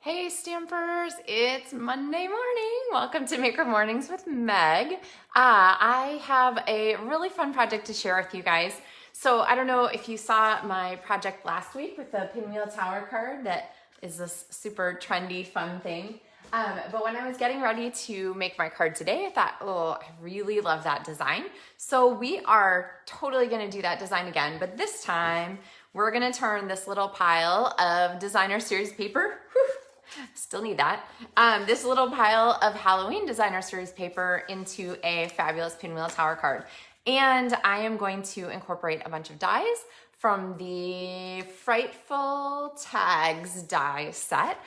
Hey Stampers, it's Monday morning. Welcome to Maker Mornings with Meg. I have a really fun project to share with you guys. So I don't know if you saw my project last week with the Pinwheel Tower Card that is this super trendy fun thing. But when I was getting ready to make my card today, I thought, oh, I really love that design. So we are totally gonna do that design again, but this time we're gonna turn this little pile of designer series paper, still need that, this little pile of Halloween designer series paper into a fabulous Pinwheel Tower card. And I am going to incorporate a bunch of dies from the Frightful TagsDies set.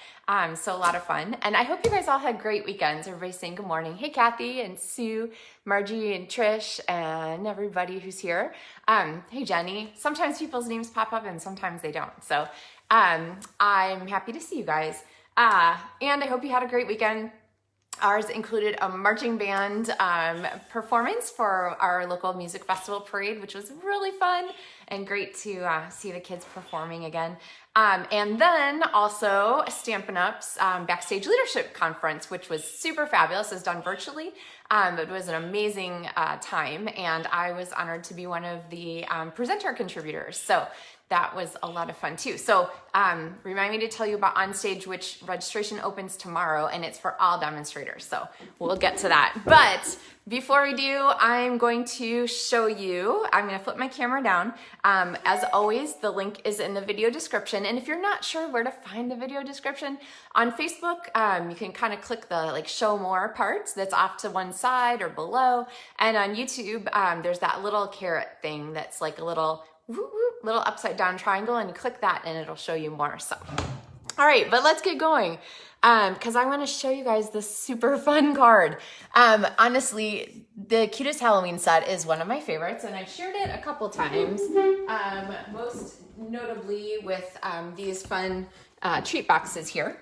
So a lot of fun. And I hope you guys all had great weekends. Everybody's saying good morning. Hey, Kathy and Sue, Margie and Trish and everybody who's here. Hey, Jenny. Sometimes people's names pop up and sometimes they don't. So I'm happy to see you guys. And I hope you had a great weekend. Ours included a marching band performance for our local music festival parade, which was really fun and great to see the kids performing again. And then also Stampin' Up's Backstage Leadership Conference, which was super fabulous. It was done virtually. It was an amazing time, and I was honored to be one of the presenter contributors. So that was a lot of fun too. So remind me to tell you about Onstage, which registration opens tomorrow, and it's for all demonstrators. So we'll get to that. But before we do, I'm going to show you, I'm gonna flip my camera down. As always, the link is in the video description. And if you're not sure where to find the video description, on Facebook, you can kind of click the show more parts that's off to one side or below. And on YouTube, there's that little carrot thing that's like a little upside down triangle, and you click that and it'll show you more. So, all right, but let's get going. Because I want to show you guys this super fun card. Honestly, the Cutest Halloween set is one of my favorites, and I've shared it a couple times, most notably with these fun treat boxes here,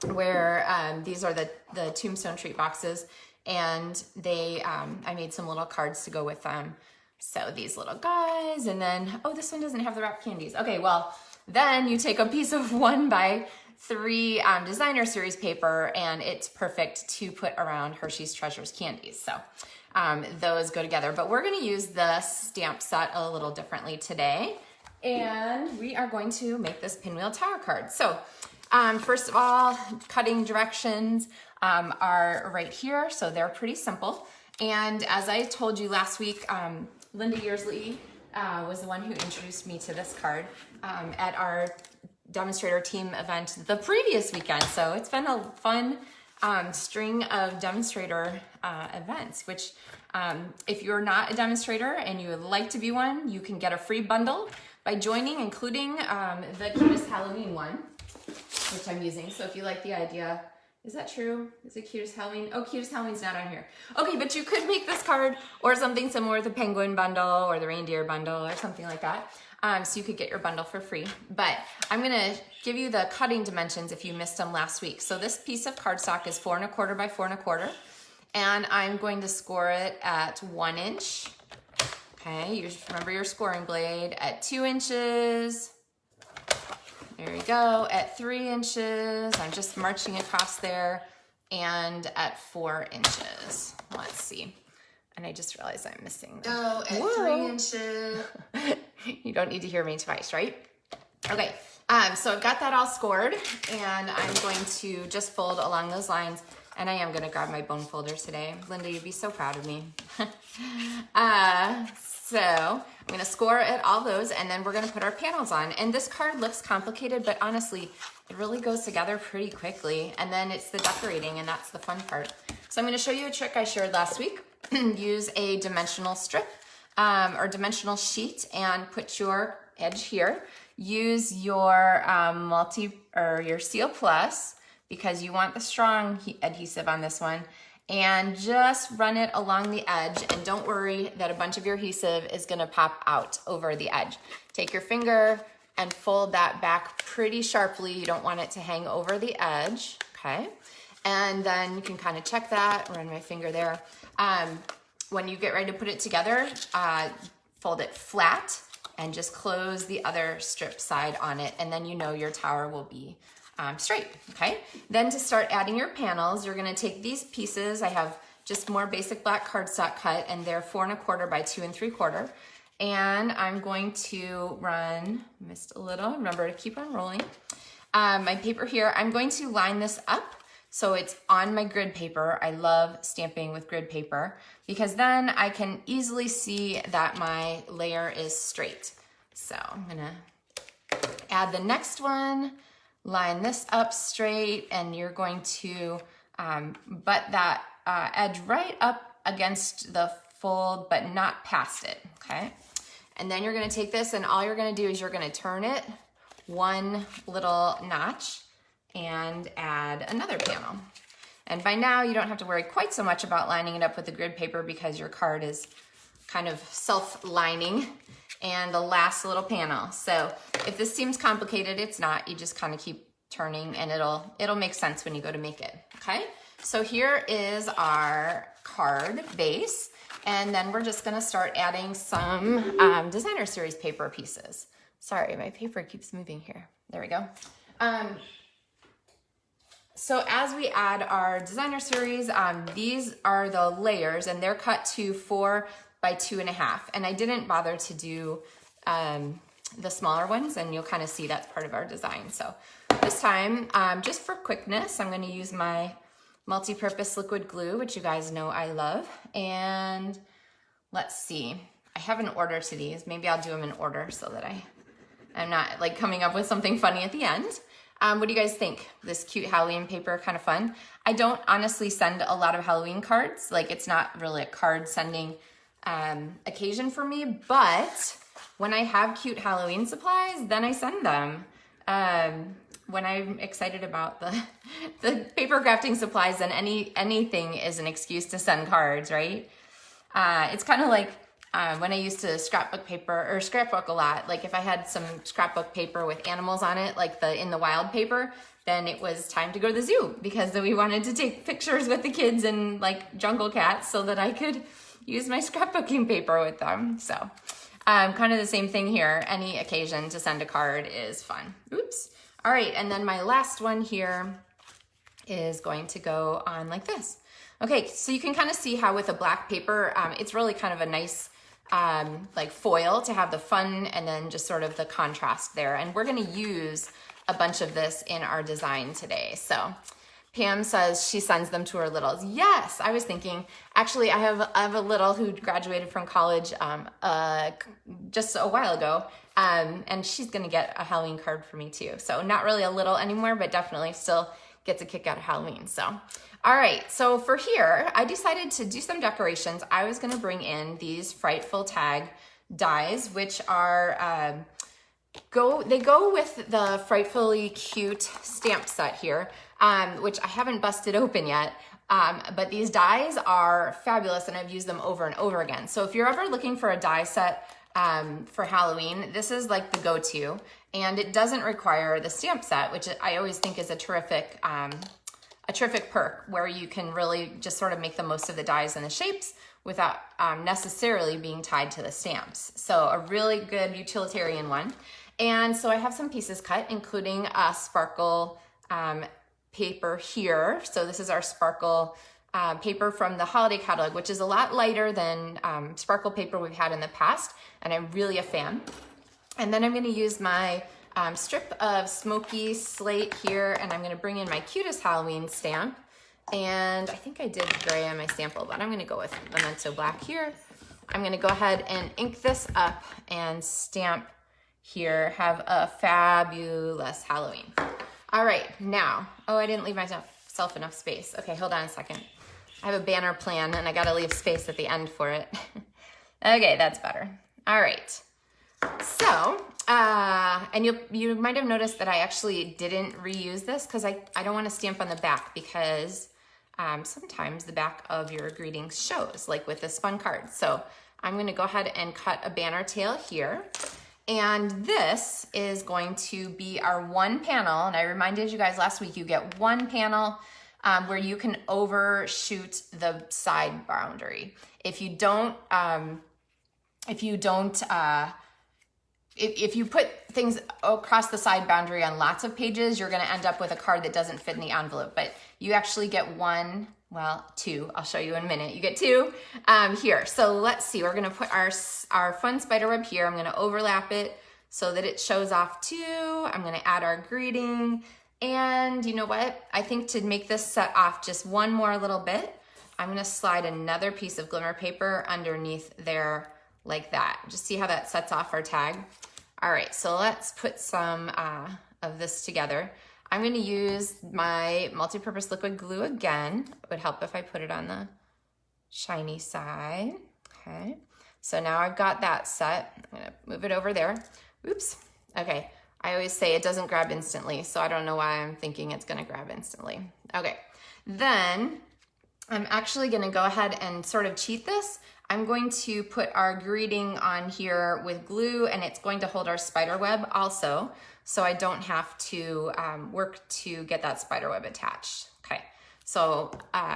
where these are the tombstone treat boxes, and they I made some little cards to go with them. So these little guys, and then, oh, this one doesn't have the wrapped candies. Okay, well, then you take a piece of 1x3 designer series paper, and it's perfect to put around Hershey's Treasures candies. So those go together, but we're gonna use the stamp set a little differently today, and we are going to make this Pinwheel Tower card. So first of all, cutting directions are right here, so they're pretty simple. And as I told you last week, Linda Yearsley was the one who introduced me to this card at our demonstrator team event the previous weekend. So it's been a fun string of demonstrator events, which if you're not a demonstrator and you would like to be one, you can get a free bundle by joining, including the Cutest Halloween one, which I'm using. So if you like the idea, is that true? Is it Cutest Halloween? Oh, Cutest Halloween's not on here. Okay, but you could make this card or something similar with the penguin bundle or the reindeer bundle or something like that. So you could get your bundle for free. But I'm gonna give you the cutting dimensions if you missed them last week. So this piece of cardstock is 4 1/4 by 4 1/4. And I'm going to score it at 1 inch. Okay, you remember your scoring blade at 2 inches. There we go, at 3 inches, I'm just marching across there, and at 4 inches. Let's see. And I just realized I'm missing. Oh, at Whoa. 3 inches. You don't need to hear me twice, right? Okay, so I've got that all scored, and I'm going to just fold along those lines, and I am gonna grab my bone folder today. Linda, you'd be so proud of me. So I'm gonna score at all those, and then we're gonna put our panels on. And this card looks complicated, but honestly, it really goes together pretty quickly. And then it's the decorating, and that's the fun part. So I'm gonna show you a trick I shared last week. Use a dimensional strip or dimensional sheet and put your edge here. Use your your Seal Plus, because you want the strong adhesive on this one. And just run it along the edge, and don't worry that a bunch of your adhesive is gonna pop out over the edge. Take your finger and fold that back pretty sharply. You don't want it to hang over the edge, okay? And then you can kind of check that, run my finger there. When you get ready to put it together, fold it flat and just close the other strip side on it, and then you know your tower will be straight, okay? Then to start adding your panels, you're gonna take these pieces. I have just more basic black cardstock cut, and they're 4 1/4 by 2 3/4. And I'm going to run, missed a little, remember to keep on rolling. My paper here, I'm going to line this up so it's on my grid paper. I love stamping with grid paper because then I can easily see that my layer is straight. So I'm gonna add the next one, line this up straight, and you're going to butt that edge right up against the fold, but not past it, okay? And then you're gonna take this and all you're gonna do is you're gonna turn it one little notch and add another panel. And by now you don't have to worry quite so much about lining it up with the grid paper because your card is kind of self-lining. And the last little panel. So if this seems complicated, it's not. You just kind of keep turning and it'll make sense when you go to make it, okay? So here is our card base. And then we're just gonna start adding some designer series paper pieces. Sorry, my paper keeps moving here. There we go. So as we add our designer series, these are the layers and they're cut to 4 by 2 1/2. And I didn't bother to do the smaller ones, and you'll kind of see that's part of our design. So this time, just for quickness, I'm gonna use my multi-purpose liquid glue, which you guys know I love. And let's see, I have an order to these. Maybe I'll do them in order so that I'm not like coming up with something funny at the end. What do you guys think? This cute Halloween paper, kind of fun. I don't honestly send a lot of Halloween cards. Like it's not really a card sending occasion for me, but when I have cute Halloween supplies, then I send them. When I'm excited about the paper crafting supplies, then anything is an excuse to send cards, right? It's kind of like when I used to scrapbook a lot. Like if I had some scrapbook paper with animals on it, like the In the Wild paper, then it was time to go to the zoo because we wanted to take pictures with the kids and like jungle cats so that I could use my scrapbooking paper with them. So kind of the same thing here. Any occasion to send a card is fun. Oops. All right, and then my last one here is going to go on like this. Okay, so you can kind of see how with a black paper, it's really kind of a nice like foil to have the fun and then just sort of the contrast there. And we're gonna use a bunch of this in our design today. So Pam says she sends them to her littles. Yes, I was thinking, actually I have a little who graduated from college just a while ago, and she's gonna get a Halloween card for me too. So not really a little anymore, but definitely still gets a kick out of Halloween. So, all right, so for here, I decided to do some decorations. I was gonna bring in these Frightful tag dies, which are, they go with the Frightfully cute stamp set here, which I haven't busted open yet. But these dies are fabulous and I've used them over and over again. So if you're ever looking for a die set for Halloween, this is like the go-to, and it doesn't require the stamp set, which I always think is a terrific perk where you can really just sort of make the most of the dies and the shapes without necessarily being tied to the stamps. So a really good utilitarian one. And so I have some pieces cut, including a sparkle paper here. So this is our sparkle paper from the holiday catalog, which is a lot lighter than sparkle paper we've had in the past, and I'm really a fan. And then I'm gonna use my strip of smoky slate here, and I'm gonna bring in my Cutest Halloween stamp. And I think I did gray on my sample, but I'm gonna go with Memento Black here. I'm gonna go ahead and ink this up and stamp here. Have a fabulous Halloween. All right, now, oh, I didn't leave myself enough space. Okay, hold on a second. I have a banner plan and I gotta leave space at the end for it. Okay, that's better. All right, so, and you might have noticed that I actually didn't reuse this because I don't wanna stamp on the back because sometimes the back of your greetings shows, like with this fun card. So I'm gonna go ahead and cut a banner tail here. And this is going to be our one panel. And I reminded you guys last week, you get one panel where you can overshoot the side boundary. If you don't if you put things across the side boundary on lots of pages, you're going to end up with a card that doesn't fit in the envelope. But you actually get one, well, two. I'll show you in a minute. You get two here. So let's see. We're going to put our fun spider web here. I'm going to overlap it so that it shows off too. I'm going to add our greeting. And you know what? I think to make this set off just one more little bit, I'm going to slide another piece of glimmer paper underneath there like that. Just see how that sets off our tag. All right, so let's put some of this together. I'm gonna use my multi-purpose liquid glue again. It would help if I put it on the shiny side. Okay, so now I've got that set. I'm gonna move it over there. Oops, okay. I always say it doesn't grab instantly, so I don't know why I'm thinking it's gonna grab instantly. Okay, then I'm actually gonna go ahead and sort of cheat this. I'm going to put our greeting on here with glue, and it's going to hold our spider web also, so I don't have to work to get that spider web attached. Okay, so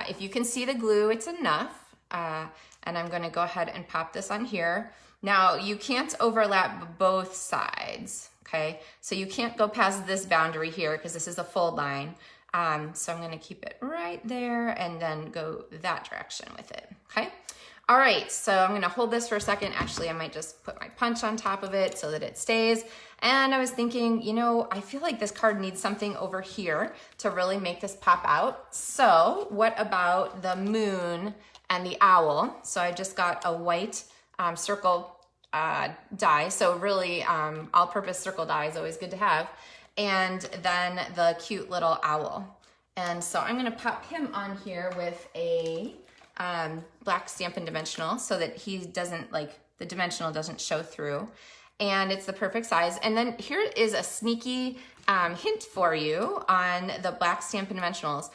if you can see the glue, it's enough, and I'm gonna go ahead and pop this on here. Now, you can't overlap both sides, okay? So you can't go past this boundary here because this is a fold line. So I'm gonna keep it right there and then go that direction with it, okay? All right, so I'm gonna hold this for a second. Actually, I might just put my punch on top of it so that it stays. And I was thinking, you know, I feel like this card needs something over here to really make this pop out. So what about the moon and the owl? So I just got a white circle die. So really all-purpose circle die is always good to have. And then the cute little owl. And so I'm gonna pop him on here with a black Stampin' dimensional so that he doesn't, like, the dimensional doesn't show through. And it's the perfect size. And then here is a sneaky hint for you on the black Stampin' dimensionals.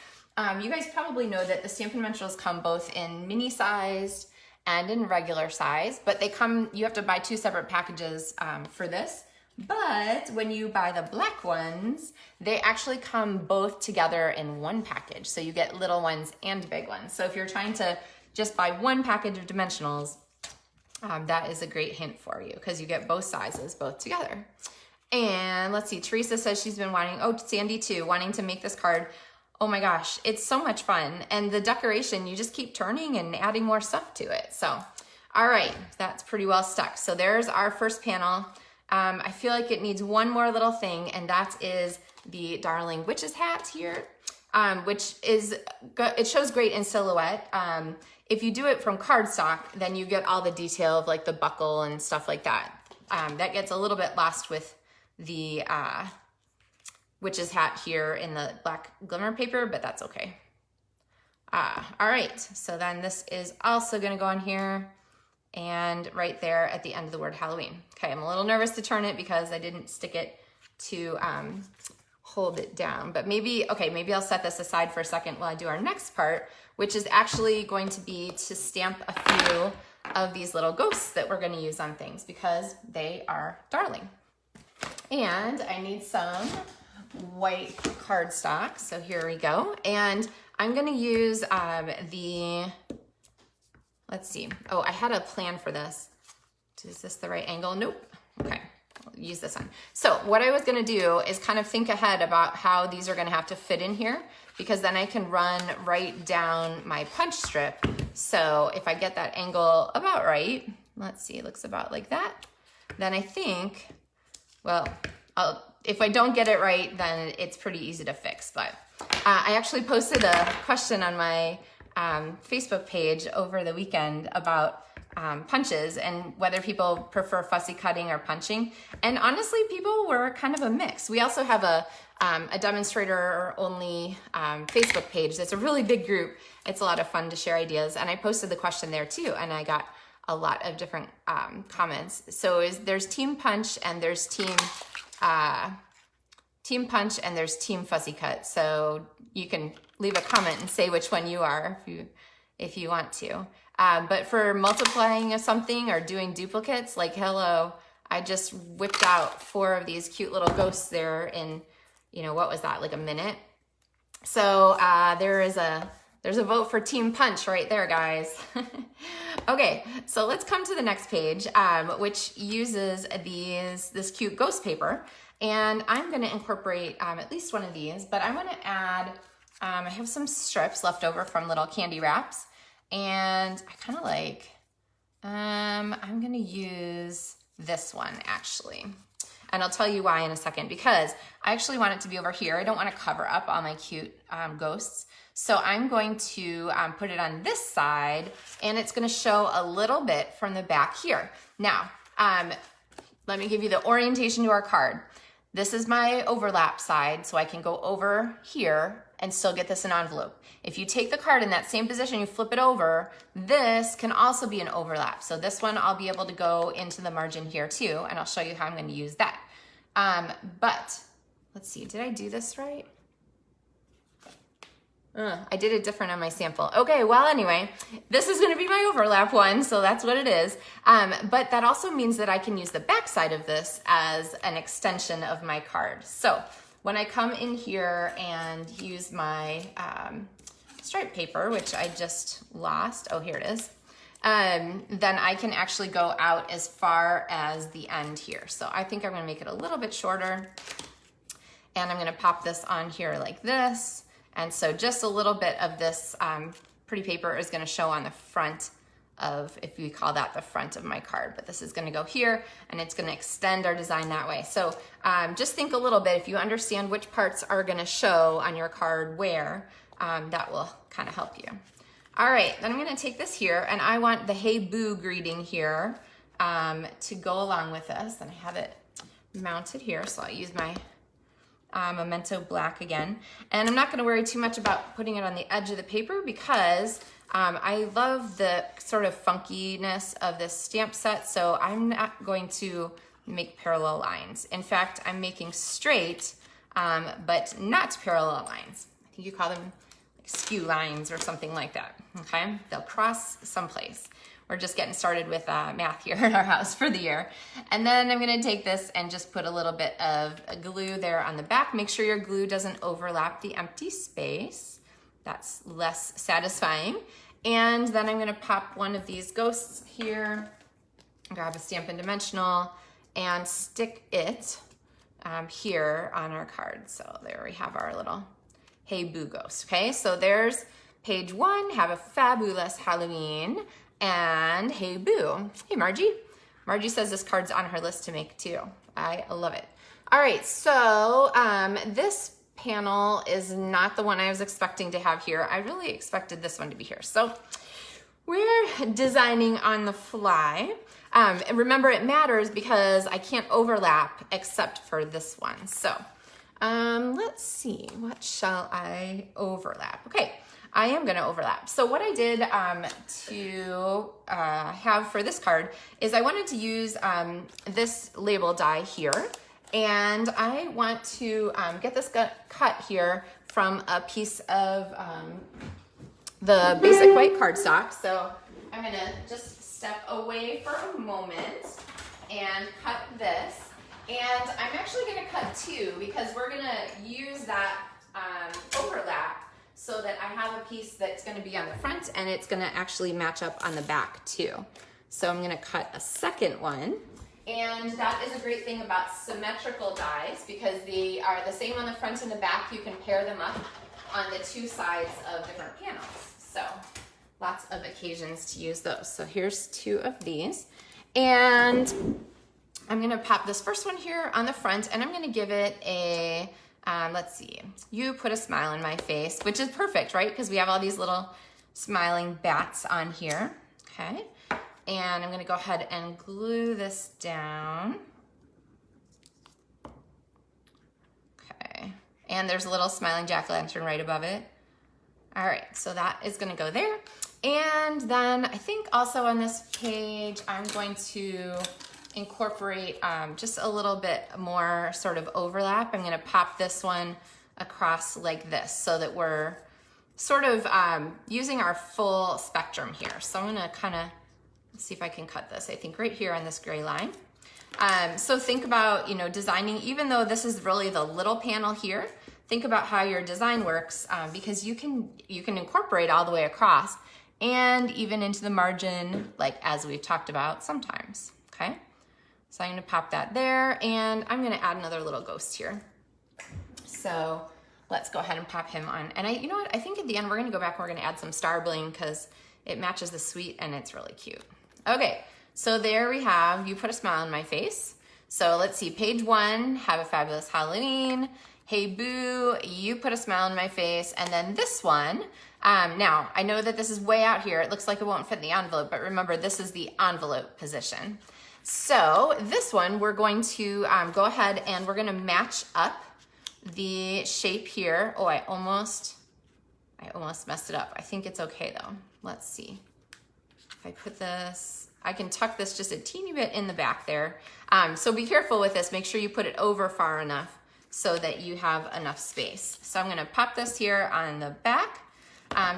You guys probably know that the Stampin' dimensionals come both in mini sized and in regular size, but they come, you have to buy two separate packages for this. But when you buy the black ones, they actually come both together in one package. So you get little ones and big ones. So if you're trying to just buy one package of dimensionals, that is a great hint for you because you get both sizes both together. And let's see, Teresa says she's been wanting, oh, Sandy too, wanting to make this card. Oh my gosh, it's so much fun. And the decoration, you just keep turning and adding more stuff to it. So, all right, that's pretty well stuck. So there's our first panel. I feel like it needs one more little thing, and that is the darling witch's hat here, which is, it shows great in silhouette. If you do it from cardstock, then you get all the detail of like the buckle and stuff like that. That gets a little bit lost with the witch's hat here in the black glimmer paper, but that's okay. All right, so then this is also gonna go on here and right there at the end of the word Halloween. Okay, I'm a little nervous to turn it because I didn't stick it to hold it down, but maybe, okay, maybe I'll set this aside for a second while I do our next part, which is actually going to be to stamp a few of these little ghosts that we're gonna use on things because they are darling. And I need some white cardstock, so here we go. And I'm gonna use let's see. Oh, I had a plan for this. Is this the right angle? Nope. Okay, I'll use this one. So what I was gonna do is kind of think ahead about how these are gonna have to fit in here because then I can run right down my punch strip. So if I get that angle about right, let's see, it looks about like that. Then I think, well, if I don't get it right, then it's pretty easy to fix. But I actually posted a question on my Facebook page over the weekend about punches and whether people prefer fussy cutting or punching. And honestly, people were kind of a mix. We also have a demonstrator only Facebook page. That's a really big group. It's a lot of fun to share ideas. And I posted the question there too, and I got a lot of different comments. So there's team punch and there's team punch and there's team fussy cut. So you can leave a comment and say which one you are if you want to. But for multiplying something or doing duplicates, like hello, I just whipped out 4 of these cute little ghosts there in, you know, what was that, like a minute? So there is a There's a vote for Team Punch right there, guys. Okay, so let's come to the next page, which uses this cute ghost paper. And I'm gonna incorporate at least one of these, but I wanna add, I have some strips left over from little candy wraps. And I kinda like, I'm gonna use this one actually. And I'll tell you why in a second, because I actually want it to be over here. I don't want to cover up all my cute ghosts. So I'm going to put it on this side, and it's going to show a little bit from the back here. Now, let me give you the orientation to our card. This is my overlap side, so I can go over here and still get this in envelope. If you take the card in that same position, you flip it over, this can also be an overlap. So this one, I'll be able to go into the margin here too, and I'll show you how I'm gonna use that. But let's see, did I do this right? I did it different on my sample. Okay, well anyway, this is gonna be my overlap one, so that's what it is. But that also means that I can use the back side of this as an extension of my card. So when I come in here and use my stripe paper, which I just lost, oh here it is, then I can actually go out as far as the end here. So I think I'm gonna make it a little bit shorter, and I'm gonna pop this on here like this. And so just a little bit of this pretty paper is gonna show on the front of, if we call that the front of my card, but this is gonna go here and it's gonna extend our design that way. So just think a little bit, if you understand which parts are gonna show on your card where, that will kind of help you. All right, then I'm gonna take this here, and I want the Hey Boo greeting here to go along with this, and I have it mounted here, so I'll use my Memento Black again. And I'm not gonna worry too much about putting it on the edge of the paper, because I love the sort of funkiness of this stamp set, so I'm not going to make parallel lines. In fact, I'm making straight, but not parallel lines. I think you call them like skew lines or something like that, okay? They'll cross someplace. We're just getting started with math here in our house for the year. And then I'm gonna take this and just put a little bit of glue there on the back. Make sure your glue doesn't overlap the empty space. That's less satisfying. And then I'm gonna pop one of these ghosts here, grab a Stampin' Dimensional, and stick it here on our card. So there we have our little Hey Boo ghost, okay? So there's page 1, have a fabulous Halloween, and Hey Boo. Hey Margie. Margie says this card's on her list to make too. I love it. All right, so this panel is not the one I was expecting to have here. I really expected this one to be here. So we're designing on the fly. And remember, it matters because I can't overlap except for this one. So let's see, what shall I overlap? Okay, I am gonna overlap. So what I did to have for this card is I wanted to use this label die here, and I want to get this cut here from a piece of the basic white cardstock. So I'm gonna just step away for a moment and cut this. And I'm actually gonna cut 2 because we're gonna use that overlap so that I have a piece that's gonna be on the front and it's gonna actually match up on the back too. So I'm gonna cut a second one. And that is a great thing about symmetrical dies, because they are the same on the front and the back. You can pair them up on the 2 sides of different panels. So lots of occasions to use those. So here's 2 of these. And I'm gonna pop this first one here on the front, and I'm gonna give it a, let's see, you put a smile on my face, which is perfect, right? Because we have all these little smiling bats on here, okay? And I'm gonna go ahead and glue this down. Okay, and there's a little smiling jack-o'-lantern right above it. All right, so that is gonna go there. And then I think also on this page, I'm going to incorporate just a little bit more sort of overlap. I'm gonna pop this one across like this so that we're sort of using our full spectrum here. So I'm gonna kind of, let's see if I can cut this, I think right here on this gray line. So think about, you know, designing, even though this is really the little panel here, think about how your design works, because you can incorporate all the way across and even into the margin, like as we've talked about sometimes, okay? So I'm gonna pop that there, and I'm gonna add another little ghost here. So let's go ahead and pop him on. And you know what? I think at the end, we're gonna go back and we're gonna add some star bling because it matches the suite and it's really cute. Okay, so there we have You Put a Smile on My Face. So let's see, page 1, Have a Fabulous Halloween. Hey Boo, You Put a Smile on My Face. And then this one, now I know that this is way out here. It looks like it won't fit in the envelope, but remember, this is the envelope position. So this one, we're going to go ahead and we're gonna match up the shape here. Oh, I almost messed it up. I think it's okay though. Let's see. If I put this, I can tuck this just a teeny bit in the back there. So be careful with this. Make sure you put it over far enough so that you have enough space. So I'm gonna pop this here on the back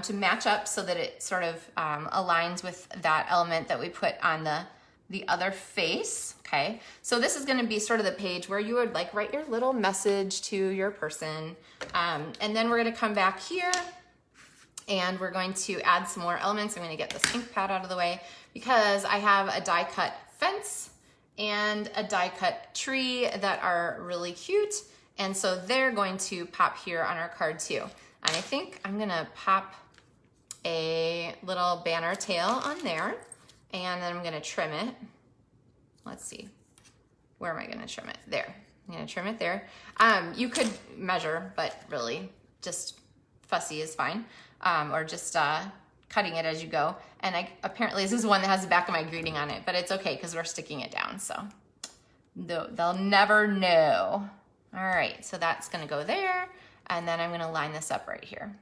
to match up so that it sort of aligns with that element that we put on the other face, okay? So this is gonna be sort of the page where you would like write your little message to your person. And then we're gonna come back here and we're going to add some more elements. I'm gonna get this ink pad out of the way because I have a die cut fence and a die cut tree that are really cute. And so they're going to pop here on our card too. And I think I'm gonna pop a little banner tail on there, and then I'm gonna trim it. Let's see, where am I gonna trim it? There, I'm gonna trim it there. You could measure, but really just fussy is fine. Or just cutting it as you go. And apparently this is one that has the back of my greeting on it, but it's okay because we're sticking it down, so they'll never know. All right, so that's gonna go there, and then I'm gonna line this up right here.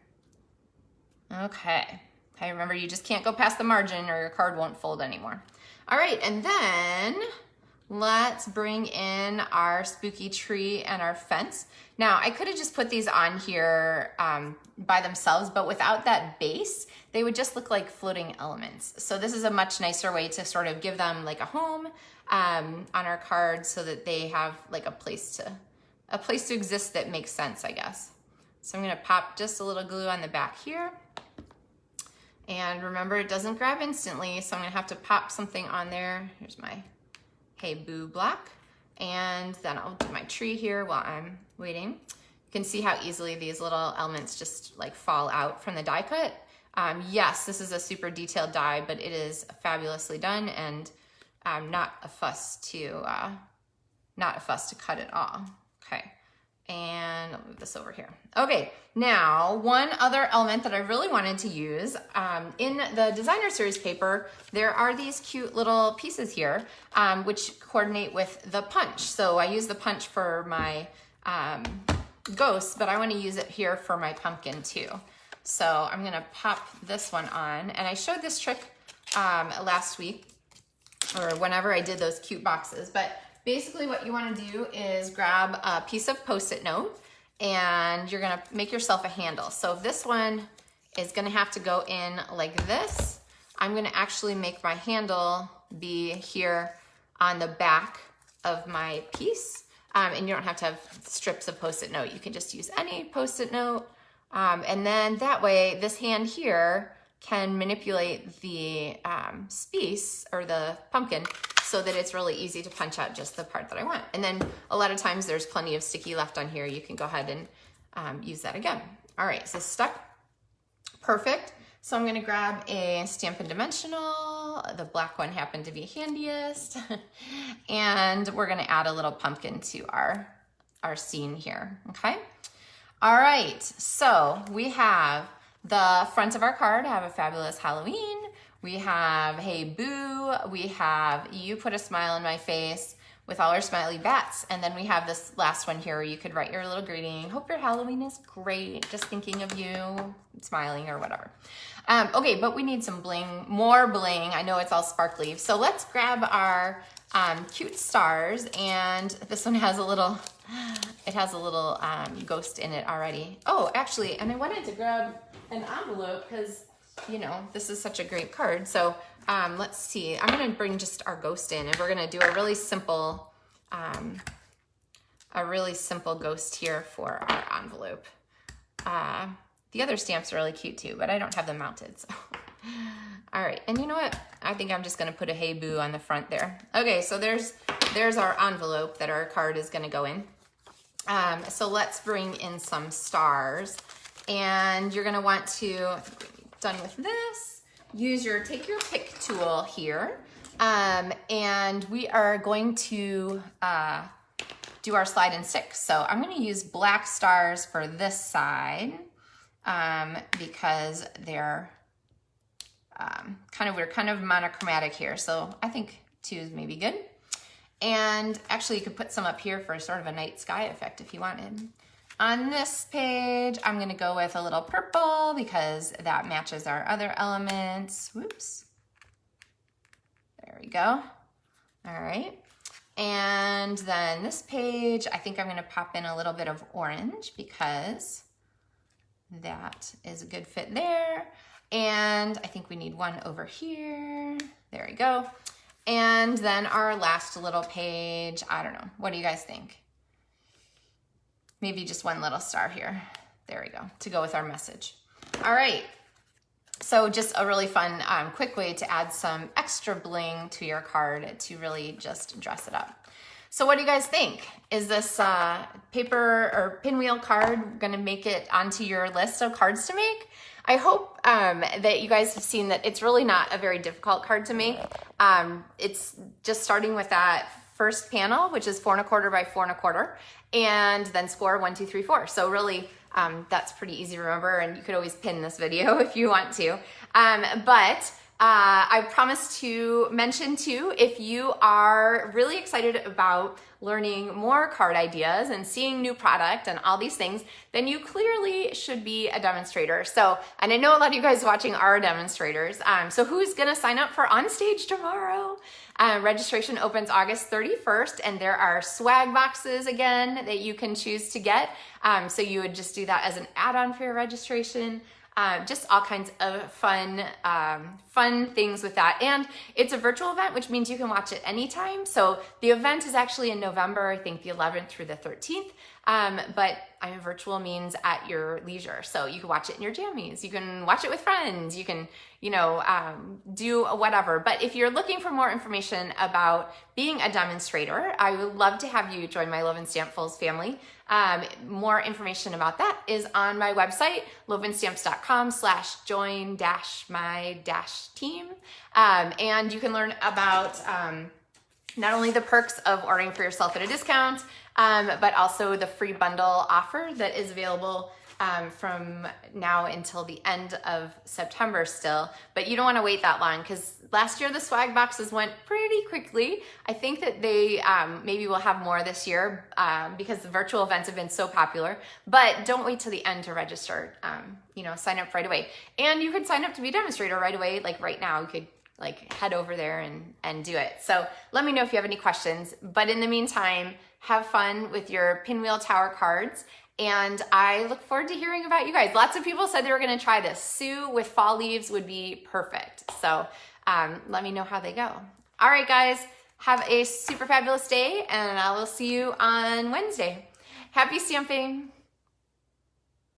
Okay, remember you just can't go past the margin or your card won't fold anymore. All right, and then let's bring in our spooky tree and our fence. Now, I could have just put these on here by themselves, but without that base, they would just look like floating elements. So this is a much nicer way to sort of give them like a home on our card so that they have like a place to exist that makes sense, I guess. So I'm gonna pop just a little glue on the back here. And remember, it doesn't grab instantly, so I'm gonna have to pop something on there. Here's my Hey Boo block. And then I'll do my tree here while I'm waiting. You can see how easily these little elements just like fall out from the die cut. Yes, this is a super detailed die, but it is fabulously done and not a fuss to cut at all. Okay, and I'll move this over here. Okay, now one other element that I really wanted to use, in the designer series paper, there are these cute little pieces here, which coordinate with the punch. So I use the punch for my ghosts, but I want to use it here for my pumpkin too. So I'm gonna pop this one on, and I showed this trick last week, or whenever I did those cute boxes, but basically what you want to do is grab a piece of Post-it note and you're gonna make yourself a handle. So this one is gonna have to go in like this. I'm gonna actually make my handle be here on the back of my piece. And you don't have to have strips of Post-it note. You can just use any Post-it note. And then that way, this hand here can manipulate the piece or the pumpkin so that it's really easy to punch out just the part that I want. And then a lot of times there's plenty of sticky left on here. You can go ahead and use that again. All right, so stuck, perfect. So I'm gonna grab a Stampin' Dimensional. The black one happened to be handiest. And we're gonna add a little pumpkin to our scene here, okay? All right, so we have the front of our card, Have a Fabulous Halloween. We have Hey Boo. We have You Put a Smile on My Face with all our smiley bats. And then we have this last one here where you could write your little greeting. Hope your Halloween is great. Just thinking of you, smiling or whatever. Okay, but we need some bling, more bling. I know it's all sparkly. So let's grab our cute stars. And this one has a little, ghost in it already. Oh, actually, and I wanted to grab an envelope because, you know, this is such a great card. So let's see, I'm gonna bring just our ghost in and we're gonna do a really simple a really simple ghost here for our envelope. The other stamps are really cute too, but I don't have them mounted, so. All right, and you know what? I think I'm just gonna put a hey boo on the front there. Okay, so there's our envelope that our card is gonna go in. So let's bring in some stars. And you're gonna want to, done with this, take your pick tool here. And we are going to do our slide and stick. So I'm gonna use black stars for this side because they're we're kind of monochromatic here. So I think 2 is maybe good. And actually you could put some up here for sort of a night sky effect if you wanted. On this page, I'm gonna go with a little purple because that matches our other elements. Whoops. There we go. All right. And then this page, I think I'm gonna pop in a little bit of orange because that is a good fit there. And I think we need one over here. There we go. And then our last little page, I don't know. What do you guys think? Maybe just one little star here. There we go, to go with our message. All right, so just a really fun, quick way to add some extra bling to your card to really just dress it up. So what do you guys think? Is this paper or pinwheel card gonna make it onto your list of cards to make? I hope that you guys have seen that it's really not a very difficult card to make. It's just starting with that first panel, which is 4 1/4 by 4 1/4, and then score 1, 2, 3, 4. So really, that's pretty easy to remember, and you could always pin this video if you want to. But I promised to mention too, if you are really excited about learning more card ideas and seeing new product and all these things, then you clearly should be a demonstrator. So, and I know a lot of you guys watching are demonstrators. So who's gonna sign up for On Stage tomorrow? Registration opens August 31st, and there are swag boxes again that you can choose to get. So you would just do that as an add-on for your registration. Just all kinds of fun things with that. And it's a virtual event, which means you can watch it anytime. So the event is actually in November, I think the 11th through the 13th. But virtual means at your leisure. So you can watch it in your jammies. You can watch it with friends. You can, do whatever. But if you're looking for more information about being a demonstrator, I would love to have you join my Loven Stampfuls family. More information about that is on my website, lovenstamps.com/join-my-team. And you can learn about not only the perks of ordering for yourself at a discount, but also the free bundle offer that is available from now until the end of September still. But you don't want to wait that long because last year the swag boxes went pretty quickly. I think that they maybe will have more this year because the virtual events have been so popular. But don't wait till the end to register. Sign up right away. And you could sign up to be a demonstrator right away, like right now. You could head over there and do it. So let me know if you have any questions. But in the meantime, have fun with your Pinwheel Tower cards. And I look forward to hearing about you guys. Lots of people said they were gonna try this. Sue with fall leaves would be perfect. So let me know how they go. All right, guys, have a super fabulous day, and I will see you on Wednesday. Happy stamping.